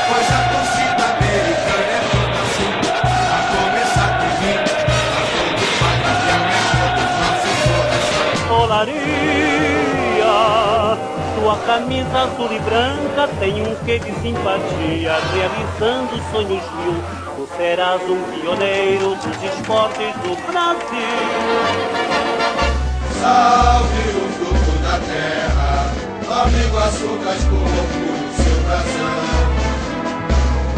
Pois a torcida americana é toda assim, a começar por mim, a todo pai que aumenta dos nossos corações. Olaria, tua camisa azul e branca tem um quê de simpatia, realizando sonhos mil. Tu serás um pioneiro dos esportes do Brasil. Salve o fruto da terra, Nova Iguaçu cascou orgulho seu brasão,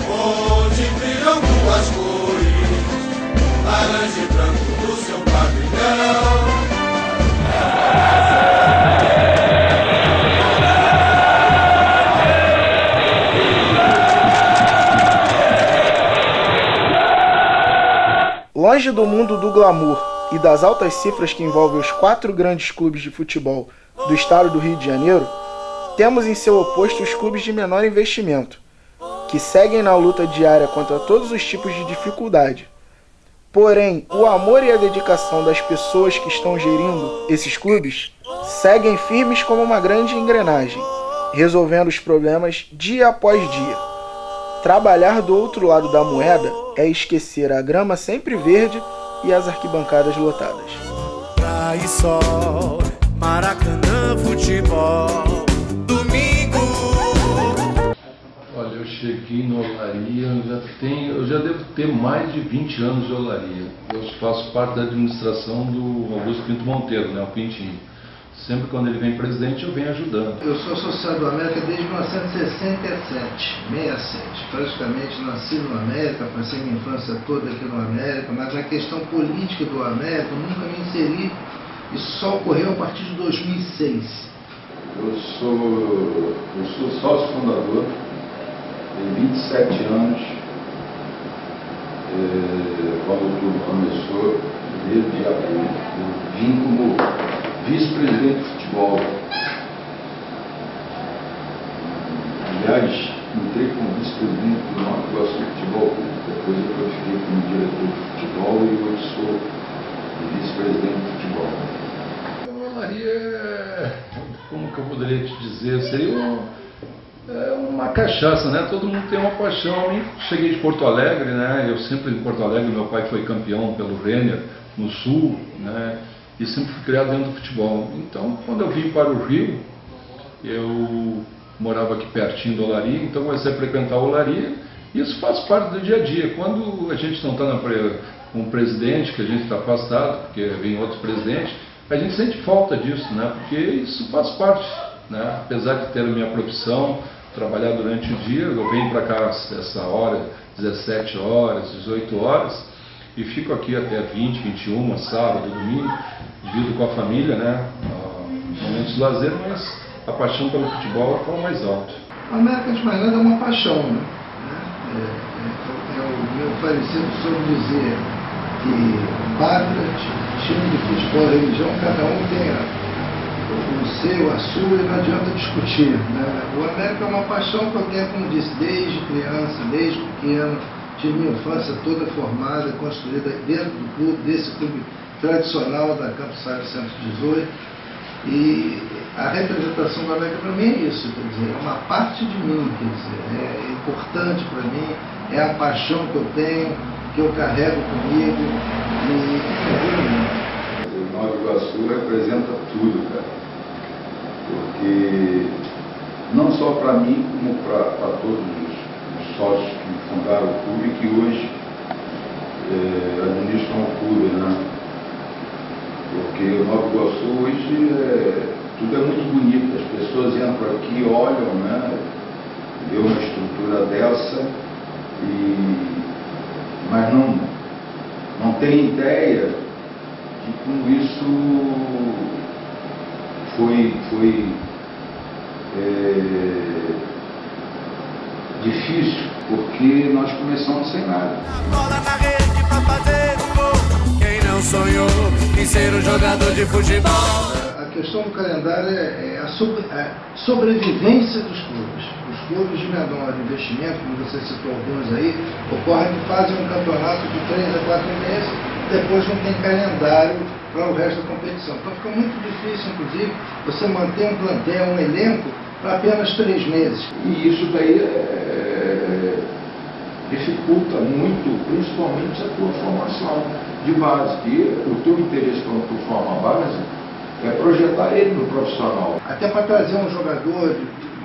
onde brilham duas cores, laranja e branco do seu pavilhão. Longe do mundo do glamour e das altas cifras que envolvem os 4 grandes clubes de futebol do estado do Rio de Janeiro, temos em seu oposto os clubes de menor investimento, que seguem na luta diária contra todos os tipos de dificuldade. Porém, o amor e a dedicação das pessoas que estão gerindo esses clubes seguem firmes como uma grande engrenagem, resolvendo os problemas dia após dia. Trabalhar do outro lado da moeda é esquecer a grama sempre verde e as arquibancadas lotadas. Praia e sol, Maracanã, futebol, domingo. Olha, eu cheguei na Olaria, eu já devo ter mais de 20 anos de Olaria. Eu faço parte da administração do Augusto Pinto Monteiro, né, o Pintinho. Sempre quando ele vem presidente, eu venho ajudando. Eu sou associado do América desde 1967, 67. Praticamente nasci no América, passei minha infância toda aqui no América, mas na questão política do América eu nunca me inseri. Isso só ocorreu a partir de 2006. Eu sou sócio fundador, tenho 27 anos. Quando tudo começou, desde abril, eu vim como vice-presidente de futebol. Aliás, entrei como vice-presidente do Nova Iguaçu Futebol, depois eu fiquei como diretor de futebol e hoje sou vice-presidente de futebol. A Olaria, como que eu poderia te dizer, seria uma cachaça, né? Todo mundo tem uma paixão. Eu cheguei de Porto Alegre, né? Eu sempre em Porto Alegre, meu pai foi campeão pelo Renner no Sul, né? E sempre fui criado dentro do futebol. Então, quando eu vim para o Rio, eu morava aqui pertinho da Olaria, então comecei a frequentar a Olaria, e isso faz parte do dia a dia. Quando a gente não está com um presidente, que a gente está afastado, porque vem outros presidentes, a gente sente falta disso, né? Porque isso faz parte, né? Apesar de ter a minha profissão, trabalhar durante o dia, eu venho para cá essa hora, 17 horas, 18 horas, e fico aqui até 20, 21, sábado, domingo, divido com a família, né? Momentos de lazer, mas a paixão pelo futebol é o mais alto. A América de mais nada é uma paixão, né? O meu falecido soube dizer que pátria, time de futebol, religião, cada um tem o seu, a sua, e não adianta discutir, né? O América é uma paixão que eu tenho, como disse, desde criança, desde pequeno. Tive minha infância toda formada, construída dentro do clube, desse clube tradicional da Campos Salles 118. E a representação do América para mim é isso, quer dizer, é uma parte de mim, quer dizer, é importante para mim, é a paixão que eu tenho, que eu carrego comigo e O Nova Iguaçu representa tudo, cara. Porque não só para mim, como para todos os sócios que fundaram o clube e que hoje administram o clube, né? Porque o Nova Iguaçu hoje tudo é muito bonito, as pessoas entram aqui, olham, né? Vê uma estrutura dessa, mas não tem ideia de como isso foi difícil, porque nós começamos sem nada. Bola na rede pra fazer o gol. Quem não sonhou em ser um jogador de futebol? A questão do calendário é a sobrevivência dos clubes. Os clubes de menor investimento, como você citou alguns aí, ocorre que fazem um campeonato de 3 a 4 meses, depois não tem calendário para o resto da competição. Então fica muito difícil, inclusive, você manter um plantel, um elenco para apenas 3 meses. E isso daí dificulta muito, principalmente a tua formação de base, que o teu interesse quando tu forma a base é projetar ele no profissional. Até para trazer um jogador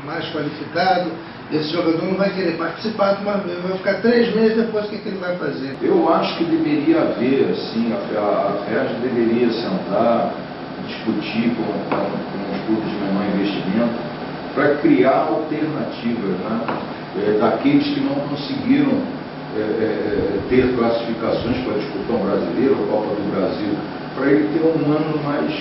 mais qualificado, esse jogador não vai querer participar, vai ficar 3 meses depois, o que ele vai fazer? Eu acho que deveria haver, assim, a FERJ deveria sentar, discutir com os clubes de menor investimento, para criar alternativas, né, daqueles que não conseguiram ter classificações para disputar um brasileiro, a Copa do Brasil, para ele ter um ano mais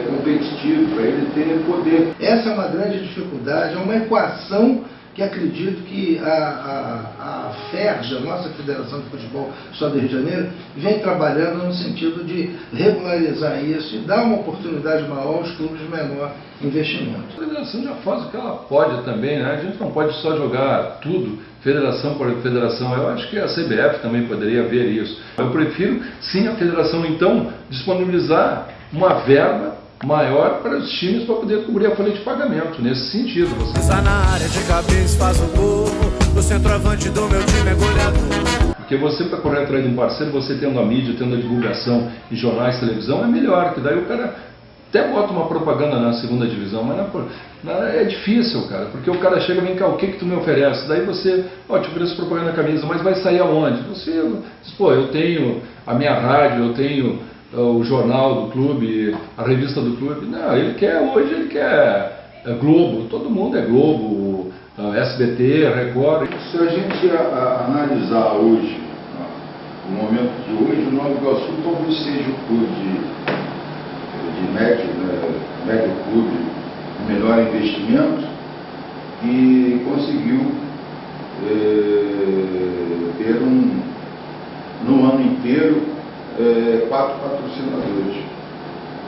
competitivo, para ele ter poder. Essa é uma grande dificuldade, é uma equação que acredito que a FERJ, a nossa Federação de Futebol do Estado do Rio de Janeiro, vem trabalhando no sentido de regularizar isso e dar uma oportunidade maior aos clubes de menor investimento. A federação já faz o que ela pode também, né? A gente não pode só jogar tudo, federação por federação. Eu acho que a CBF também poderia ver isso. Eu prefiro, sim, a federação, então, disponibilizar uma verba maior para os times para poder cobrir a folha de pagamento, nesse sentido. Pisa na área de cabeça, faz o gol. O centroavante do meu time é goleador. Porque você, para correr atrás de um parceiro, você tendo a mídia, tendo a divulgação em jornais, televisão, é melhor, que daí o cara até bota uma propaganda na segunda divisão, mas é difícil, cara, porque o cara chega e vem cá, o que tu me oferece? Daí você, te ofereço propaganda na camisa, mas vai sair aonde? Você diz, eu tenho a minha rádio, eu tenho o jornal do clube, a revista do clube. Não, ele quer Globo, todo mundo é Globo, SBT, Record. Se a gente analisar hoje, o momento de hoje, o Nova Iguaçu talvez seja o clube de médio clube, de melhor investimento, e conseguiu ter no ano inteiro 4 patrocinadores.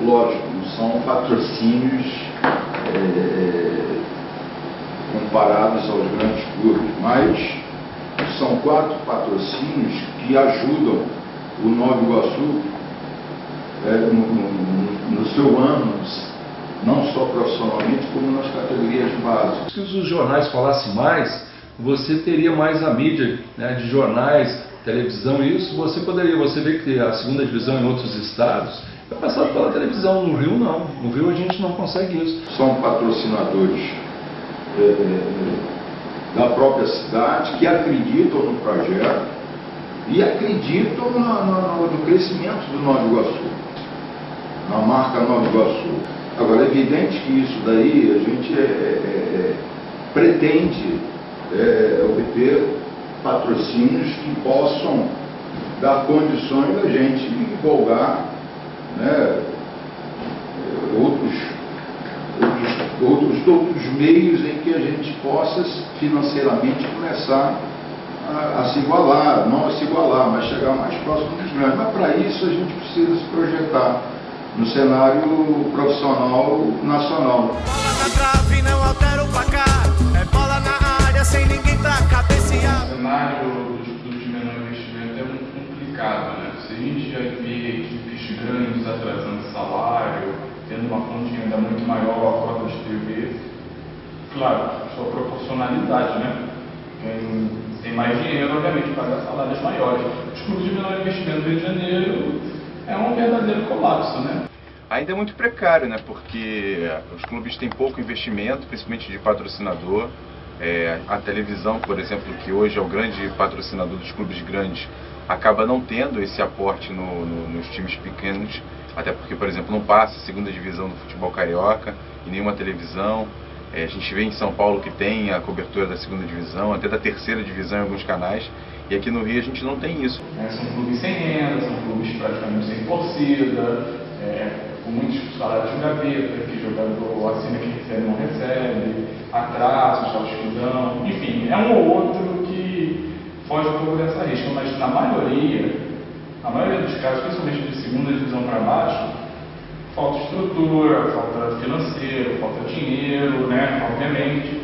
Lógico, não são patrocínios comparados aos grandes clubes, mas são 4 patrocínios que ajudam o Nova Iguaçu no seu ano, não só profissionalmente, como nas categorias básicas. Se os jornais falassem mais, você teria mais a mídia, né, de jornais, televisão, isso você vê que a segunda divisão em outros estados é passado pela televisão. No Rio não, no Rio a gente não consegue isso. São patrocinadores da própria cidade que acreditam no projeto e acreditam no crescimento do Nova Iguaçu, na marca Nova Iguaçu. Agora é evidente que isso daí a gente pretende obter patrocínios que possam dar condições da gente divulgar, né, outros meios em que a gente possa financeiramente começar a se igualar, não a se igualar, mas chegar mais próximo dos grandes. Mas para isso a gente precisa se projetar no cenário profissional nacional. Bola na trave, não altera o placar. É bola na área, sem ninguém pra cabecear. O cenário dos clubes de menor investimento é muito complicado, né? Se a gente já vê equipes grandes atrasando salário, tendo uma fonte de renda muito maior, a cota de TV, claro, sua proporcionalidade, né? Quem tem mais dinheiro, obviamente, paga salários maiores. Os clubes de menor investimento do Rio de Janeiro é um verdadeiro colapso, né? Ainda é muito precário, né? Porque os clubes têm pouco investimento, principalmente de patrocinador. A televisão, por exemplo, que hoje é o grande patrocinador dos clubes grandes, acaba não tendo esse aporte nos times pequenos, até porque, por exemplo, não passa a segunda divisão do futebol carioca em nenhuma televisão. A gente vê em São Paulo que tem a cobertura da segunda divisão, até da terceira divisão em alguns canais, e aqui no Rio a gente não tem isso. São clubes sem renda, são clubes praticamente sem torcida, com muitos salários de gaveta, que jogador acima que recebe não recebe, atrasos, escudão, enfim, é um ou outro que foge um pouco dessa risca, mas na maioria dos casos, principalmente de segunda divisão para baixo, falta estrutura, falta financeiro, falta dinheiro, né, obviamente,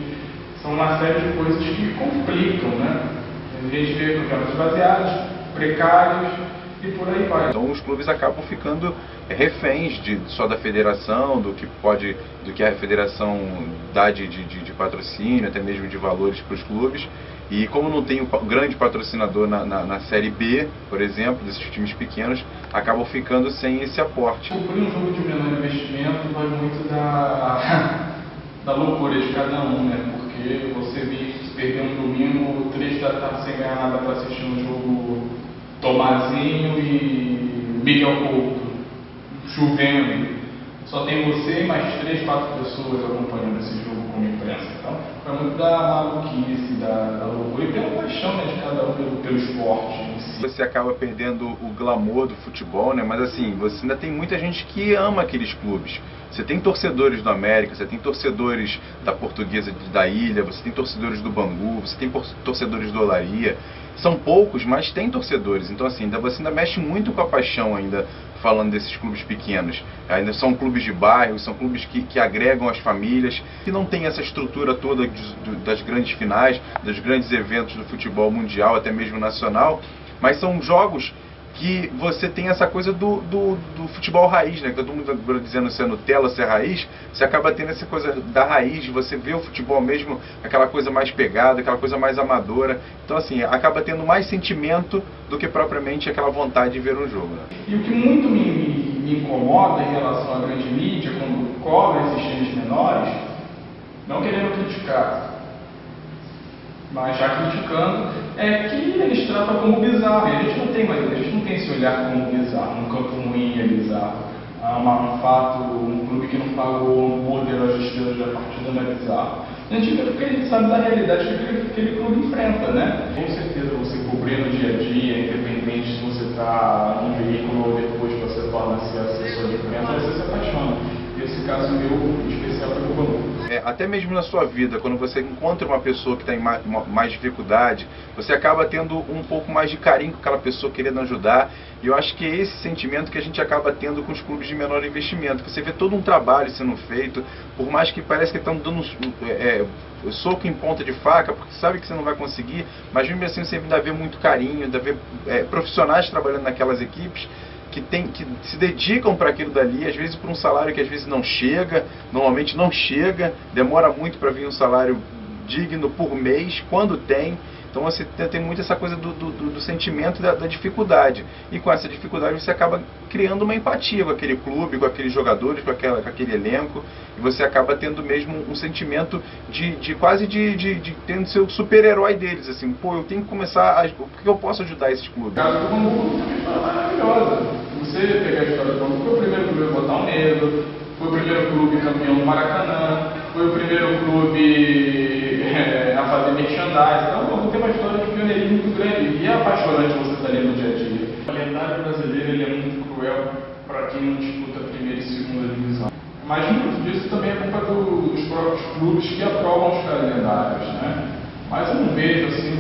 são uma série de coisas que complicam, né? A gente vê campeonatos baseados, precários, e por aí vai. Então os clubes acabam ficando reféns só da federação, do que a federação dá de patrocínio, até mesmo de valores para os clubes. E como não tem um grande patrocinador na Série B, por exemplo, desses times pequenos, acabam ficando sem esse aporte. Cobrir um jogo de menor investimento vai muito da loucura de cada um, né? Porque você se perder um domingo, 3 da tarde sem ganhar nada para assistir um jogo Tomazinho e Miguel Couto, chovendo. Só tem você e mais 3, 4 pessoas acompanhando esse jogo como imprensa. Então, vai muito da maluquice, da loucura e pela paixão, né, de cada um pelo esporte em si. Você acaba perdendo o glamour do futebol, né? Mas assim, você ainda tem muita gente que ama aqueles clubes. Você tem torcedores do América, você tem torcedores da Portuguesa da Ilha, você tem torcedores do Bangu, você tem torcedores do Olaria. São poucos, mas tem torcedores. Então assim, você ainda mexe muito com a paixão ainda, falando desses clubes pequenos. Ainda são clubes de bairro, são clubes que agregam as famílias, que não tem essa estrutura toda das grandes finais, dos grandes eventos do futebol mundial, até mesmo nacional, mas são jogos que você tem essa coisa do futebol raiz, né? Que todo mundo dizendo se é Nutella, se é raiz, você acaba tendo essa coisa da raiz, de você ver o futebol mesmo, aquela coisa mais pegada, aquela coisa mais amadora. Então assim, acaba tendo mais sentimento do que propriamente aquela vontade de ver um jogo, né? E o que muito me incomoda em relação à grande mídia, quando cobra esses times menores, não querendo criticar, mas já criticando, é que eles tratam como bizarro. E a gente não tem esse olhar como bizarro. Um campo ruim é bizarro. Um fato, um clube que não pagou um hambúrguer às estrelas da partida não é bizarro. A gente vê porque a gente sabe da realidade que aquele clube enfrenta, né? Com certeza você cobrir no dia a dia, independente se você está em veículo ou depois você torna-se assessor de imprensa, você se apaixona. Esse caso meu especial foi o Bangu. Até mesmo na sua vida, quando você encontra uma pessoa que tem mais dificuldade, você acaba tendo um pouco mais de carinho com aquela pessoa, querendo ajudar. E eu acho que é esse sentimento que a gente acaba tendo com os clubes de menor investimento. Você vê todo um trabalho sendo feito, por mais que parece que estão dando soco em ponta de faca, porque sabe que você não vai conseguir, mas mesmo assim você ainda vê muito carinho, ainda vê profissionais trabalhando naquelas equipes, que se dedicam para aquilo dali, às vezes por um salário que às vezes não chega, normalmente não chega, demora muito para vir um salário digno por mês, quando tem. Então você tem muito essa coisa do sentimento da dificuldade. E com essa dificuldade você acaba criando uma empatia com aquele clube, com aqueles jogadores, com aquele elenco. E você acaba tendo mesmo um sentimento quase de tendo seu super-herói deles. Assim, pô, eu tenho que começar porque eu posso ajudar esses clubes. O caso do Bangu é maravilhosa. Você pegar a história do Bangu, foi o primeiro clube a botar um medo, foi o primeiro clube campeão do Maracanã, foi o primeiro clube a fazer merchandising. Então, o Bangu tem uma história de pioneirismo muito grande e é apaixonante você estar ali no dia a dia. O calendário brasileiro ele é muito cruel para quem não disputa a primeira e segunda divisão. Mas muito disso também é culpa dos próprios clubes que aprovam os calendários, né? Mas eu não vejo assim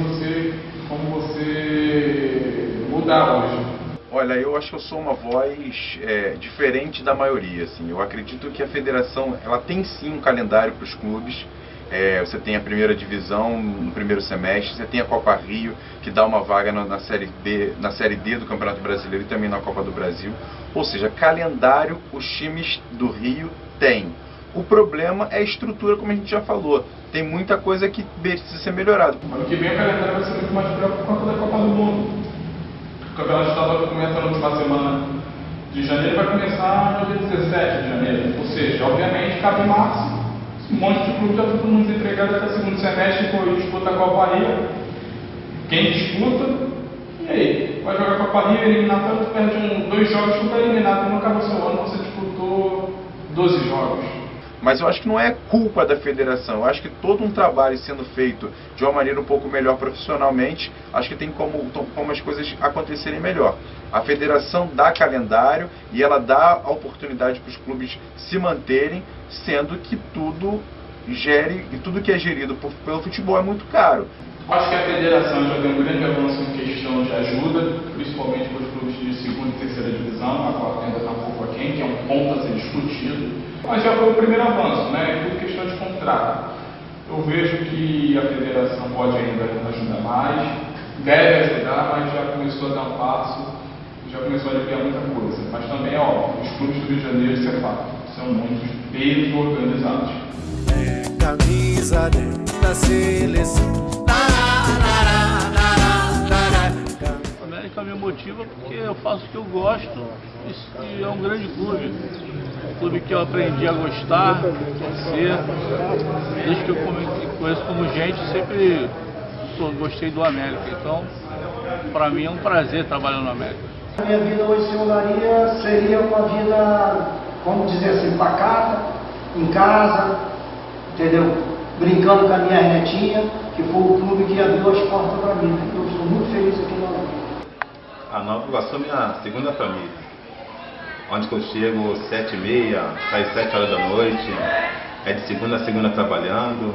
como você mudar hoje. Olha, eu acho que eu sou uma voz diferente da maioria, assim. Eu acredito que a federação, ela tem sim um calendário para os clubes. Você tem a primeira divisão no primeiro semestre, você tem a Copa Rio, que dá uma vaga na Série D do Campeonato Brasileiro e também na Copa do Brasil. Ou seja, calendário os times do Rio têm. O problema é a estrutura, como a gente já falou. Tem muita coisa que precisa ser melhorada. Ano que vem o calendário vai ser muito mais cruel por conta da Copa do Mundo. O Campeonato Estadual começa na última semana de janeiro, vai começar no dia 17 de janeiro. Ou seja, obviamente, cabe março. Um monte de clube já está todo mundo desempregado até o segundo semestre, depois disputa a Copa Rio. Quem disputa, e aí? Vai jogar a Copa Rio, eliminatório, tu perde 2 jogos, tu está eliminado, não acaba o seu ano, você disputou 12 jogos. Mas eu acho que não é culpa da federação, eu acho que todo um trabalho sendo feito de uma maneira um pouco melhor profissionalmente, acho que tem como as coisas acontecerem melhor. A federação dá calendário e ela dá a oportunidade para os clubes se manterem, sendo que tudo que é gerido pelo futebol é muito caro. Acho que a federação já tem um grande avanço em questão de ajuda, principalmente para os clubes de segunda e terceira divisão, a quarta ainda está um pouco aquém, que é um ponto a ser discutido. Mas já foi o primeiro avanço, né? É tudo questão de contrato. Eu vejo que a federação pode ainda ajudar mais, deve ajudar, mas já começou a dar um passo. já começou a aliviar muita coisa. Mas também, ó, os clubes do Rio de Janeiro, isso é fato, são muitos bem organizados. Camisa da seleção. A América me motiva porque eu faço o que eu gosto e é um grande clube. Um clube que eu aprendi a gostar, torcer. Desde que eu conheço como gente, sempre gostei do América. Então, para mim é um prazer trabalhar no América. A minha vida hoje sem olaria seria uma vida, vamos dizer assim, pacata, em casa, entendeu? Brincando com a minha netinha, que foi o clube que abriu as portas para mim. Eu sou muito feliz aqui na Olaria. A Nova Iguaçu é minha segunda família. Onde que eu chego 7h30, saio 7 horas da noite, é de segunda a segunda trabalhando.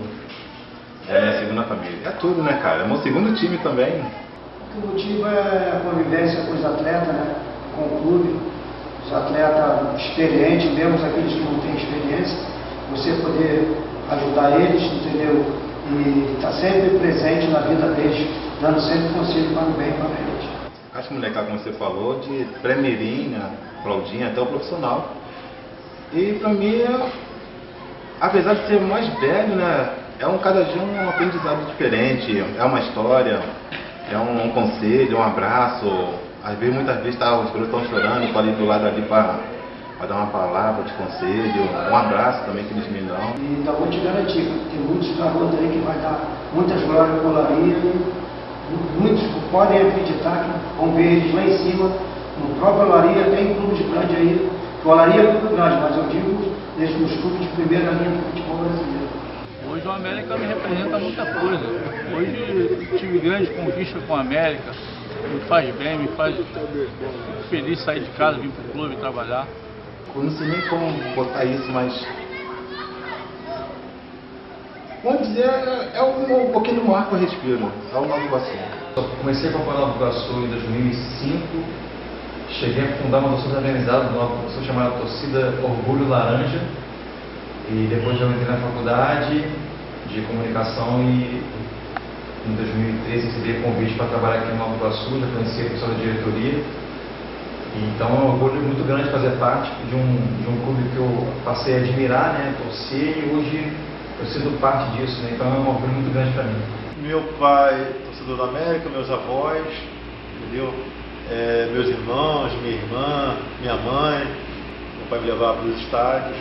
É a minha segunda família. É tudo, né, cara? É meu segundo time também. O que motiva é a convivência com os atletas, né? Com o clube. Os atletas experientes, mesmo aqueles que não têm experiência, você poder ajudar eles, entendeu? E estar sempre presente na vida deles, dando sempre conselho para o bem para eles. Acho que molecada, como você falou, de pré-mirim, Claudinha, até o profissional. E pra mim, apesar de ser mais velho, né, cada dia um aprendizado diferente, é uma história, é um conselho, um abraço. Às vezes, muitas vezes, os garotos estão chorando, eu tô ali do lado ali para dar uma palavra de conselho, um abraço também que eles me dão. E ainda vou te garantir, tem muitos garotos aí que vai dar muitas glórias para a Olaria. Muitos podem acreditar que vão ver eles lá em cima, no próprio Olaria, tem clubes grandes aí, que o Olaria é clube grande, mas eu digo desde os clubes de primeira linha do futebol brasileiro. Hoje o América me representa muita coisa. Hoje tive grande conquista com o América, me faz bem, me faz feliz sair de casa, vir para o clube trabalhar. Eu não sei nem como botar isso, mas vamos dizer, é um pouquinho do ar que eu respiro, é o Nova Iguaçu. Eu comecei a acompanhar o Nova Iguaçu em 2005, cheguei a fundar uma torcida organizada do Nova Iguaçu chamada Torcida Orgulho Laranja, e depois eu entrei na faculdade de comunicação e em 2013 recebi convite para trabalhar aqui no Nova Iguaçu, já conheci a pessoa da diretoria. Então é um orgulho muito grande fazer parte de um clube que eu passei a admirar, né, torcer, e hoje eu sinto parte disso, né? Então é um orgulho muito grande para mim. Meu pai, torcedor da América, meus avós, entendeu? Meus irmãos, minha irmã, minha mãe. Meu pai me levava para os estádios,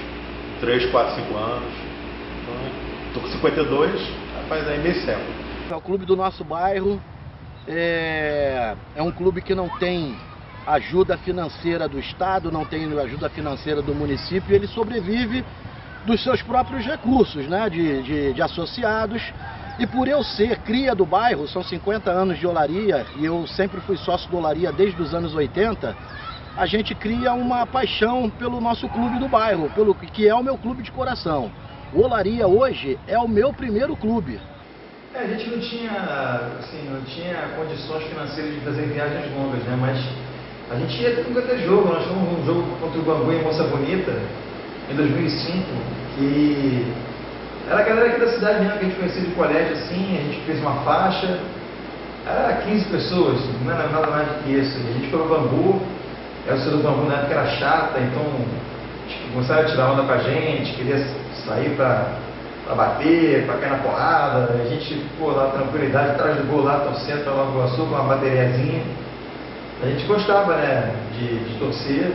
3, 4, 5 anos. Então, estou com 52, faz aí meio século. É o clube do nosso bairro, é um clube que não tem ajuda financeira do Estado, não tem ajuda financeira do município, ele sobrevive dos seus próprios recursos, né, de associados. E por eu ser cria do bairro, são 50 anos de Olaria, e eu sempre fui sócio do Olaria desde os anos 80, a gente cria uma paixão pelo nosso clube do bairro, pelo que é o meu clube de coração. O Olaria hoje é o meu primeiro clube. A gente não tinha condições financeiras de fazer viagens longas, né, mas a gente ia nunca ter jogo. Nós fomos um jogo contra o Bangu em Moça Bonita, em 2005, e era a galera aqui da cidade mesmo, que a gente conhecia de colégio, assim, a gente fez uma faixa, era 15 pessoas, não era nada mais do que isso. A gente foi no Bangu, a torcida do Bangu na época era chata, então começaram a tirar onda com a gente, queria sair pra bater, pra cair na porrada. A gente ficou lá, tranquilidade, atrás do gol lá, torcendo pra Nova Iguaçu com uma bateriazinha. A gente gostava, né, de torcer,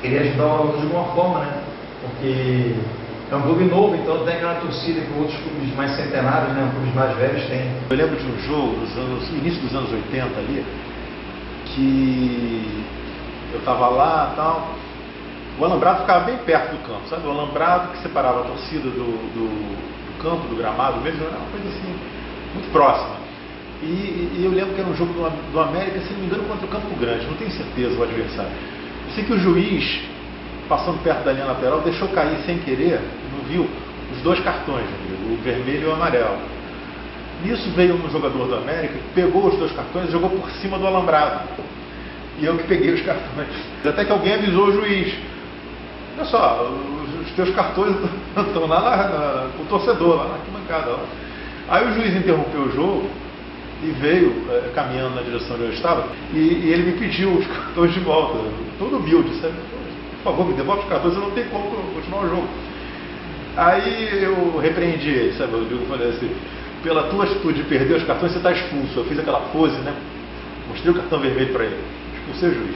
queria ajudar o aluno de alguma forma, né, porque é um clube novo, então tem aquela torcida que outros clubes mais centenários, né, clubes mais velhos têm. Eu lembro de um jogo início dos anos 80 ali, que eu estava lá e tal. O alambrado ficava bem perto do campo, sabe? O alambrado que separava a torcida do campo, do gramado mesmo, era uma coisa assim, muito próxima. E eu lembro que era um jogo do América, se não me engano, contra o Campo Grande, não tenho certeza o adversário. Eu sei que o juiz, passando perto da linha lateral, deixou cair sem querer, não viu, os dois cartões, o vermelho e o amarelo. Nisso veio um jogador do América, pegou os dois cartões e jogou por cima do alambrado. E eu que peguei os cartões. Até que alguém avisou o juiz: olha só, os teus cartões estão lá com o torcedor, lá na arquibancada. Aí o juiz interrompeu o jogo e veio caminhando na direção onde eu estava, e ele me pediu os cartões de volta, todo humilde, sabe? Por favor, me devolve os cartões, eu não tenho como continuar o jogo. Aí eu repreendi ele, sabe? Eu falei assim, pela tua atitude de perder os cartões, você está expulso. Eu fiz aquela pose, né? Mostrei o cartão vermelho para ele, expulsei o juiz.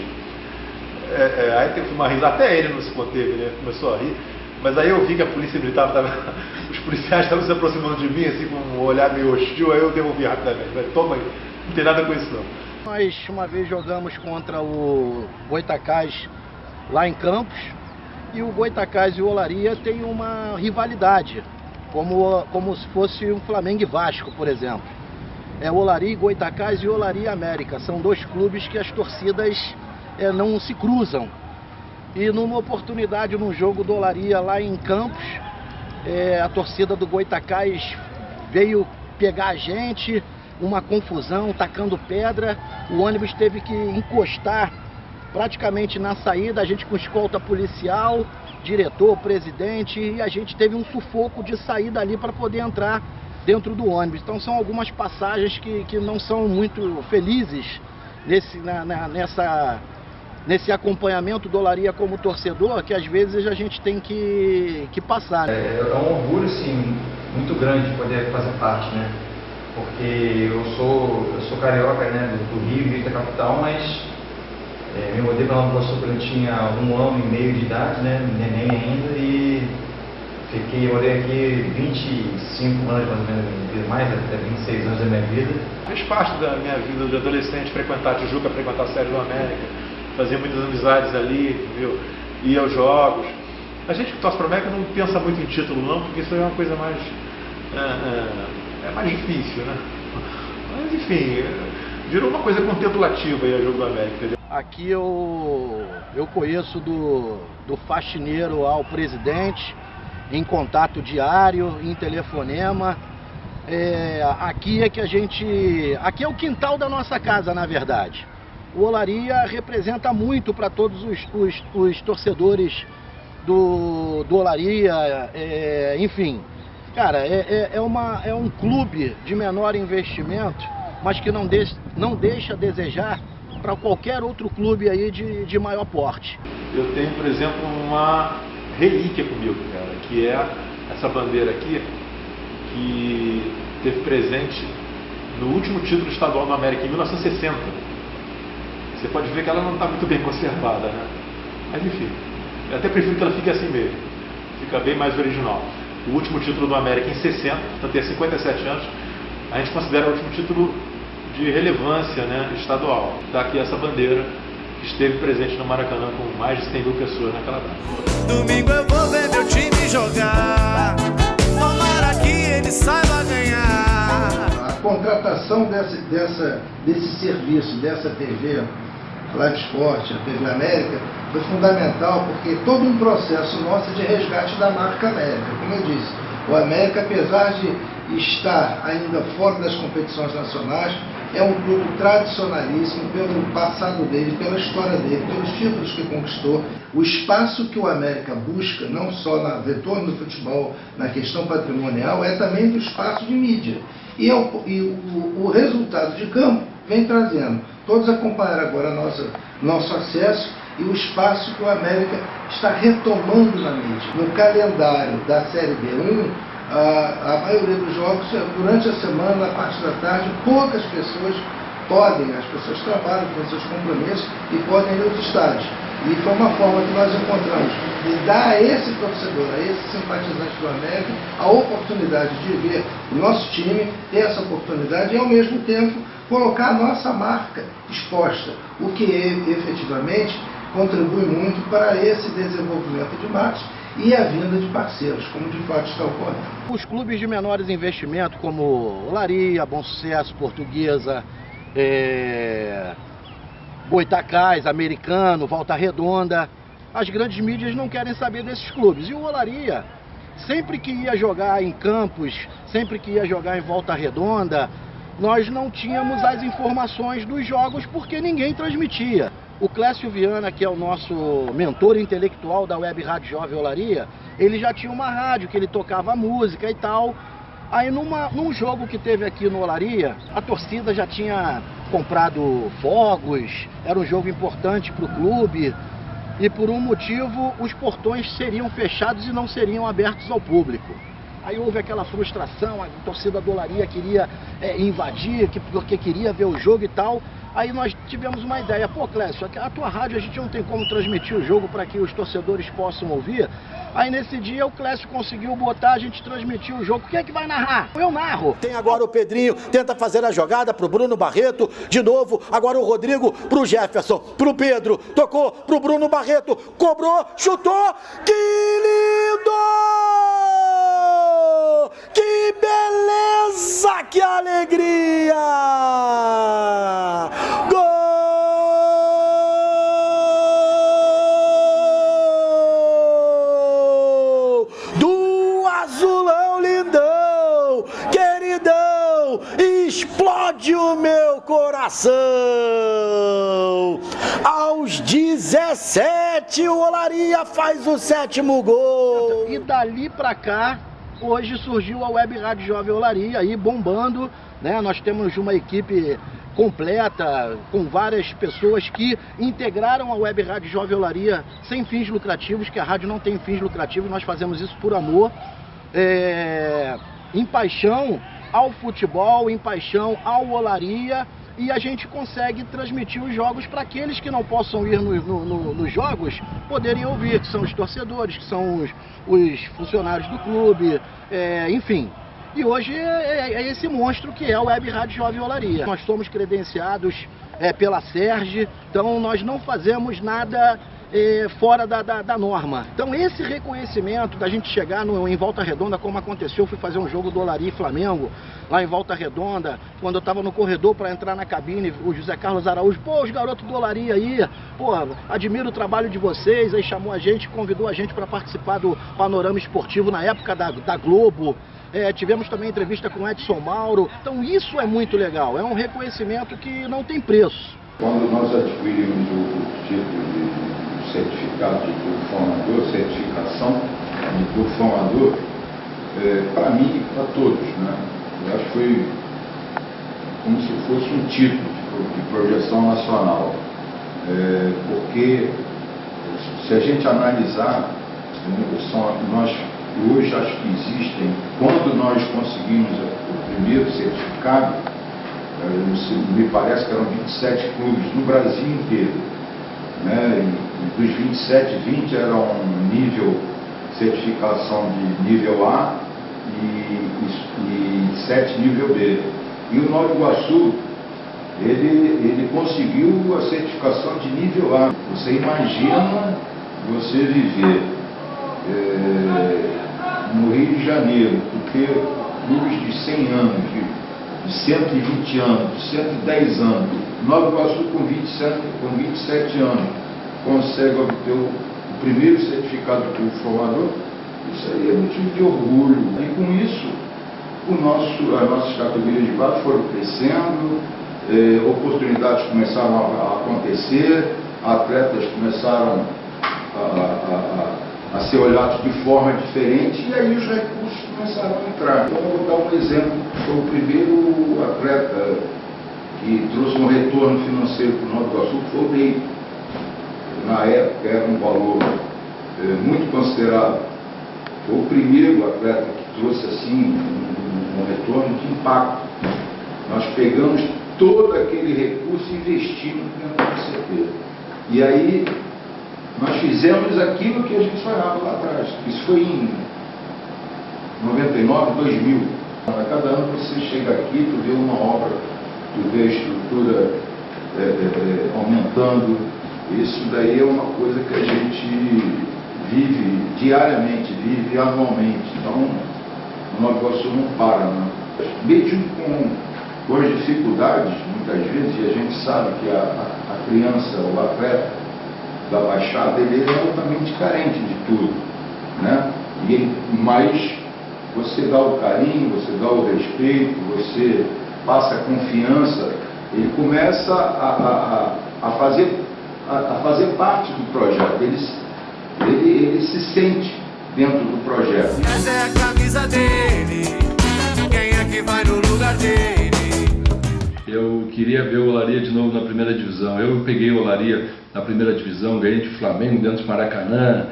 Aí teve uma risada, até ele não se conteve, né? Começou a rir. Mas aí eu vi que a polícia militar os policiais estavam se aproximando de mim, assim, com um olhar meio hostil, aí eu devolvi rapidamente. Toma aí, não tem nada com isso não. Nós uma vez jogamos contra o Goytacazes lá em Campos, e o Goytacazes e o Olaria têm uma rivalidade, como se fosse um Flamengo e Vasco, por exemplo. O Olaria e Goytacazes e o Olaria América, são dois clubes que as torcidas não se cruzam. E numa oportunidade, num jogo do Olaria lá em Campos, a torcida do Goytacazes veio pegar a gente, uma confusão, tacando pedra, o ônibus teve que encostar praticamente na saída, a gente com escolta policial, diretor, presidente, e a gente teve um sufoco de sair dali para poder entrar dentro do ônibus. Então são algumas passagens que não são muito felizes nesse acompanhamento do Olaria como torcedor, que às vezes a gente tem que passar. É um orgulho, sim, muito grande poder fazer parte, né? Porque eu sou carioca, né, do Rio, da capital, mas me mudei para Nova Iguaçu quando eu tinha 1 ano e meio de idade, né, neném ainda, e morei aqui 25 anos, mais ou menos, mais até 26 anos da minha vida. Fez parte da minha vida de adolescente, frequentar a Tijuca, frequentar a Sérgio do América, fazia muitas amizades ali, viu? Ia aos jogos. A gente que torce para o América não pensa muito em título não, porque isso é uma coisa mais mais difícil, né? Mas enfim, virou uma coisa contemplativa aí o jogo do América, entendeu? Aqui eu conheço do faxineiro ao presidente, em contato diário, em telefonema. Aqui aqui é o quintal da nossa casa, na verdade. O Olaria representa muito para todos os torcedores do Olaria, enfim. Cara, é um clube de menor investimento, mas que não deixa a desejar para qualquer outro clube aí de maior porte. Eu tenho, por exemplo, uma relíquia comigo, cara, que é essa bandeira aqui, que teve presente no último título estadual do América, em 1960. Você pode ver que ela não está muito bem conservada, né? Mas enfim, eu até prefiro que ela fique assim mesmo, fica bem mais original. O último título do América em 60, portanto tem 57 anos, a gente considera o último título de relevância, né, estadual. Está aqui essa bandeira que esteve presente no Maracanã com mais de 100 mil pessoas naquela data. Domingo eu vou ver meu time jogar, tomara que ele saiba ganhar. A contratação desse serviço, dessa TV Live Sport, a TV América, foi fundamental porque todo um processo nosso de resgate da marca América. Como eu disse, o América, apesar de estar ainda fora das competições nacionais, é um clube tradicionalíssimo pelo passado dele, pela história dele, pelos títulos que conquistou. O espaço que o América busca, não só no retorno do futebol, na questão patrimonial, é também do espaço de mídia. E o resultado de campo vem trazendo. Todos acompanharam agora nosso acesso e o espaço que o América está retomando na mídia. No calendário da Série B1, a maioria dos jogos, durante a semana, na parte da tarde, poucas pessoas as pessoas trabalham, têm seus compromissos e podem ir aos estádios. E foi uma forma que nós encontramos de dar a esse torcedor, a esse simpatizante do América, a oportunidade de ver o nosso time, ter essa oportunidade e, ao mesmo tempo, colocar a nossa marca exposta, o que efetivamente contribui muito para esse desenvolvimento de marketing e a vinda de parceiros, como de fato está ocorrendo. Os clubes de menores investimentos, como Olaria, Bom Sucesso, Portuguesa, Goytacazes, Americano, Volta Redonda, as grandes mídias não querem saber desses clubes. E o Olaria, sempre que ia jogar em Campos, sempre que ia jogar em Volta Redonda, nós não tínhamos as informações dos jogos porque ninguém transmitia. O Clécio Viana, que é o nosso mentor intelectual da Web Rádio Jovem Olaria, ele já tinha uma rádio que ele tocava música e tal, Aí num jogo que teve aqui no Olaria, a torcida já tinha comprado fogos, era um jogo importante para o clube, e por um motivo os portões seriam fechados e não seriam abertos ao público. Aí houve aquela frustração, a torcida do Olaria queria invadir, porque queria ver o jogo e tal. Aí nós tivemos uma ideia, pô Clécio, a tua rádio a gente não tem como transmitir o jogo para que os torcedores possam ouvir. Aí nesse dia o Clécio conseguiu botar, a gente transmitiu o jogo. Quem é que vai narrar? Eu narro. Tem agora o Pedrinho, tenta fazer a jogada pro Bruno Barreto, de novo, agora o Rodrigo pro Jefferson, pro Pedro, tocou pro Bruno Barreto, cobrou, chutou, que lindo! Que beleza, que alegria! Gol do Azulão lindão, queridão, explode o meu coração. Aos 17 o Olaria faz o 7º gol. E dali pra cá, hoje surgiu a Web Rádio Jovem Olaria aí bombando, né? Nós temos uma equipe completa, com várias pessoas que integraram a Web Rádio Jovem Olaria sem fins lucrativos, que a rádio não tem fins lucrativos, nós fazemos isso por amor, em paixão ao futebol, em paixão ao Olaria, e a gente consegue transmitir os jogos para aqueles que não possam ir nos jogos, poderem ouvir, que são os torcedores, que são os funcionários do clube, enfim. E hoje é esse monstro que é o Web Rádio Jovem Olaria. Nós somos credenciados pela SERJ, então nós não fazemos nada fora da norma. Então esse reconhecimento da gente chegar em Volta Redonda, como aconteceu, eu fui fazer um jogo do Olaria e Flamengo, lá em Volta Redonda, quando eu estava no corredor para entrar na cabine, o José Carlos Araújo, pô, os garotos do Olaria aí, pô, admiro o trabalho de vocês, aí chamou a gente, convidou a gente para participar do Panorama Esportivo na época da Globo. Tivemos também entrevista com o Edson Mauro, então isso é muito legal, é um reconhecimento que não tem preço. Quando nós adquirimos o título de certificado de clube formador, certificação de clube formador, para mim e para todos, né? Eu acho que foi como se fosse um título de projeção nacional, porque se a gente analisar, nós hoje acho que existem, quando nós conseguimos o primeiro certificado, me parece que eram 27 clubes no Brasil inteiro, né? E dos 27, 20 eram nível certificação de nível A e 7 nível B. E o Nova Iguaçu, ele conseguiu a certificação de nível A. Você imagina você viver no Rio de Janeiro, porque clubes de 100 anos, de 120 anos, de 110 anos, Nova Iguaçu com 27 anos, consegue obter o primeiro certificado de clube formador, isso aí é motivo de orgulho. E com isso, as nossas categorias de base foram crescendo, oportunidades começaram a acontecer, atletas começaram a ser olhados de forma diferente, e aí os recursos começaram a entrar. Então, eu vou dar um exemplo. Foi o primeiro atleta que trouxe um retorno financeiro para o Nova Iguaçu, que foi o Ney. Na época era um valor muito considerável. Foi o primeiro atleta que trouxe assim um retorno de impacto. Nós pegamos todo aquele recurso e investimos dentro do CT. E aí nós fizemos aquilo que a gente sonhava lá atrás. Isso foi em 99, 2000. A cada ano você chega aqui, tu vê uma obra, tu vê a estrutura aumentando. Isso daí é uma coisa que a gente vive diariamente, vive anualmente. Então, o Nova Iguaçu não para, né? Mesmo com as dificuldades, muitas vezes, e a gente sabe que a criança, o atleta da Baixada, ele é altamente carente de tudo, né? Mas você dá o carinho, você dá o respeito, você passa a confiança, ele começa a fazer parte do projeto, ele se sente dentro do projeto. Essa é a camisa dele, dele. Eu queria ver o Olaria de novo na primeira divisão. Eu peguei o Olaria na primeira divisão, ganhei de Flamengo dentro do Maracanã,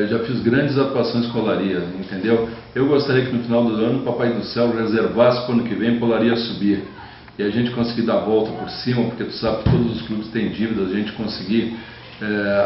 já fiz grandes atuações com o Olaria, entendeu? Eu gostaria que no final do ano o Papai do Céu reservasse para o ano que vem para o Olaria subir. E a gente conseguir dar a volta por cima, porque tu sabe que todos os clubes têm dívidas, a gente conseguir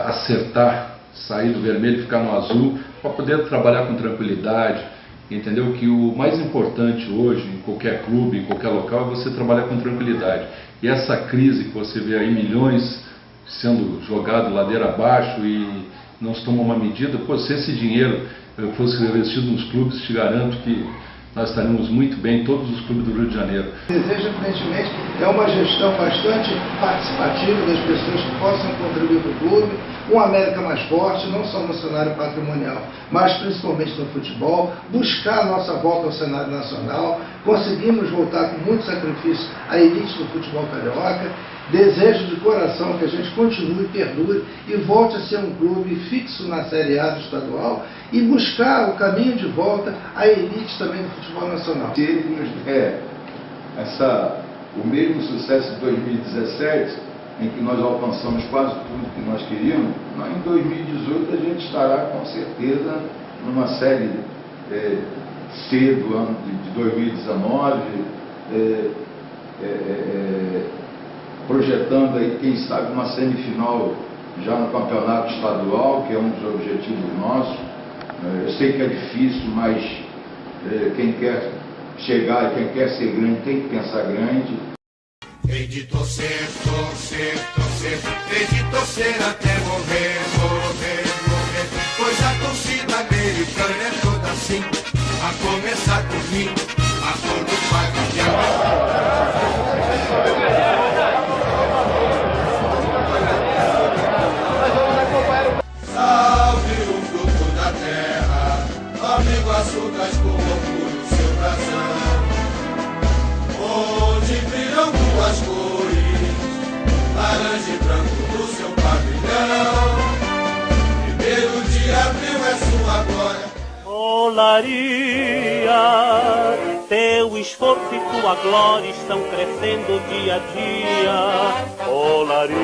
acertar, sair do vermelho e ficar no azul, para poder trabalhar com tranquilidade. Entendeu? Que o mais importante hoje, em qualquer clube, em qualquer local, é você trabalhar com tranquilidade. E essa crise que você vê aí, milhões sendo jogados ladeira abaixo e não se toma uma medida, pô, se esse dinheiro fosse revestido nos clubes, te garanto que nós estaríamos muito bem, todos os clubes do Rio de Janeiro. Desejo, evidentemente, é uma gestão bastante participativa das pessoas que possam contribuir para o clube, um América mais forte, não só no cenário patrimonial, mas principalmente no futebol, buscar a nossa volta ao cenário nacional, conseguimos voltar com muito sacrifício à elite do futebol carioca. Desejo de coração que a gente continue, perdure e volte a ser um clube fixo na Série A do estadual e buscar o caminho de volta à elite também do futebol nacional. Se ele nos der o mesmo sucesso de 2017, em que nós alcançamos quase tudo que nós queríamos, em 2018 a gente estará com certeza numa Série C do ano de 2019, projetando aí, quem sabe, uma semifinal já no campeonato estadual, que é um dos objetivos nossos. Eu sei que é difícil, mas quem quer chegar e quem quer ser grande tem que pensar grande. Hei de torcer, torcer, torcer, hei de torcer até morrer, morrer, morrer, pois a torcida americana é toda assim, a começar por mim, a cor do padre de Salve o fruto da terra, amigo açúcar com orgulho seu brasão, onde brilham duas cores, laranja e branco do seu pavilhão. Primeiro de abril é sua glória. Olaria, teu esforço e tua glória estão crescendo dia a dia. Olaria.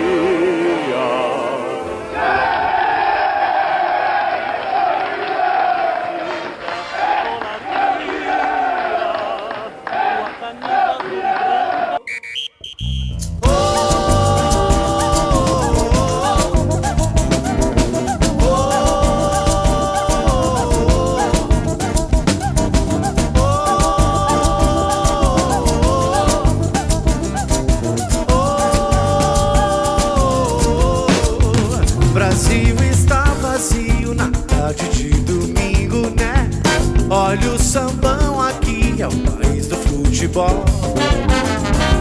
Brasil está vazio na tarde de domingo, né? Olha o sambão aqui, é o país do futebol.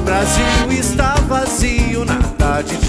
Brasil está vazio na tarde de